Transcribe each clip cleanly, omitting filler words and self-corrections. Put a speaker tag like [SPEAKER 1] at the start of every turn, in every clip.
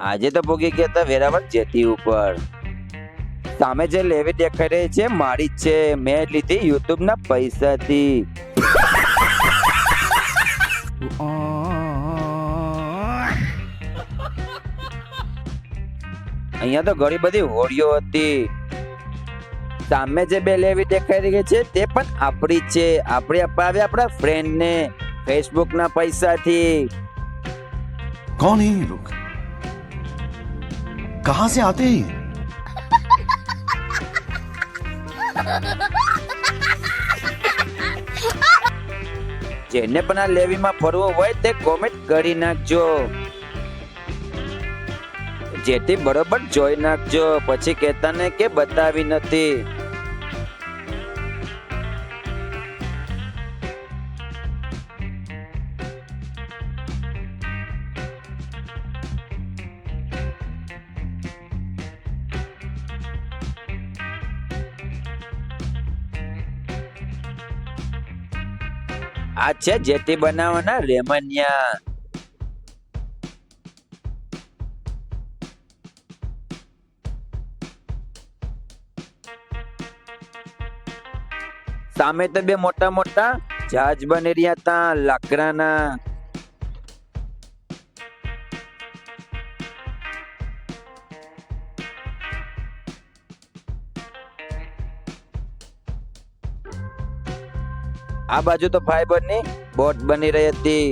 [SPEAKER 1] આજે તો ભોગી ગયા હતા વેરાવળ જેટી ઉપર. સામે જે લેવી દેખાઈ રહી છે મારી જ છે. મેં લીધી યુટ્યુબ ના પૈસાથી. અહીંયા તો ઘણી બધી હોડીઓ હતી. સામે જે બે લેવી દેખાઈ રહી છે તે પણ આપણી છે. આપણે અપાવ્યા આપણા ફ્રેન્ડ ને ફેસબુક ના પૈસાથી.
[SPEAKER 2] कौन है ये लोग? कहां से आते हैं ये?
[SPEAKER 1] જેને પણ આ લેવીમાં ફરવું હોય તે કોમેન્ટ કરી નાખજો. જેથી બરોબર જોઈ નાખજો. પછી કહેતા ને કે બતાવી નથી. આ છે જેથી બનાવવાના રેમન્યા. સામે તો બે મોટા મોટા જહાજ બની રહ્યા હતા લાકડાના. આ બાજુ તો ફાઈબર ની બોટ બની રહી હતી.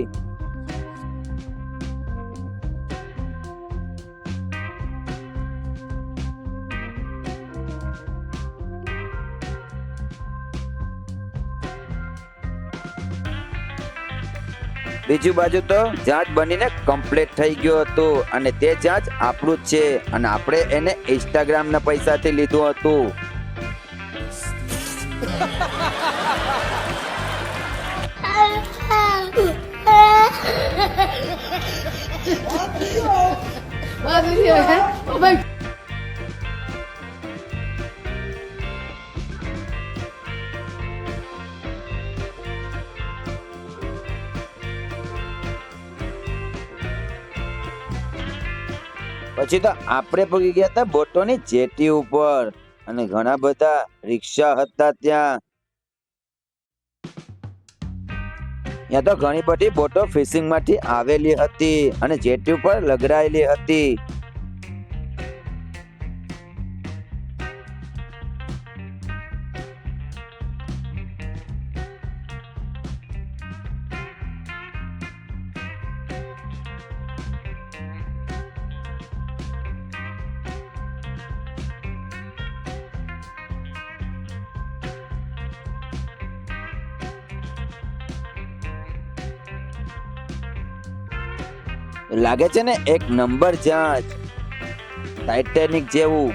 [SPEAKER 1] બીજું બાજુ તો જહાજ બનીને કમ્પ્લીટ થઈ ગયું હતું અને તે જહાજ આપણું જ છે અને આપણે એને ઇન્સ્ટાગ્રામ ના પૈસાથી લીધું હતું. પછી તો આપણે પગી ગયા હતા બોટોની જેટી ઉપર અને ઘણા બધા રિક્ષા હતા ત્યાં. ત્યાં તો ઘણી બધી બોટો ફિશિંગ માંથી આવેલી હતી અને જેટી ઉપર લગરાયેલી હતી. લાગે છે ને એક નંબર જહાજ ટાઇટેનિક જેવું.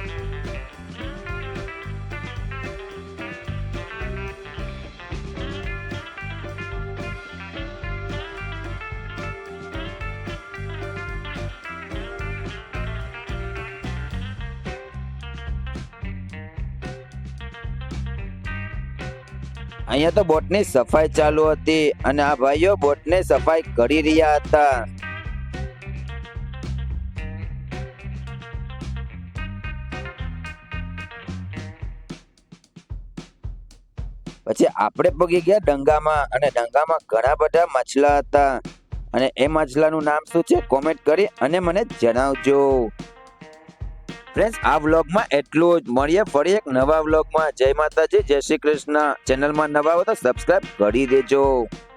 [SPEAKER 1] અહીંયા તો બોટની સફાઈ ચાલુ હતી અને આ ભાઈઓ બોટને સફાઈ કરી રહ્યા હતા. પછી આપણે પગી ગયા ડંગામાં અને ડંગામાં ઘણા બધા માછલા હતા અને એ માછલાનું નામ શું છે કોમેન્ટ કરી અને મને જણાવજો. ફ્રેન્ડ્સ, આ વ્લોગમાં એટલું જ. મળીએ ફરી એક નવા વ્લોગમાં. જય માતાજી, જય શ્રી કૃષ્ણ. ચેનલમાં નવા હો તો સબસ્ક્રાઇબ કરી દેજો.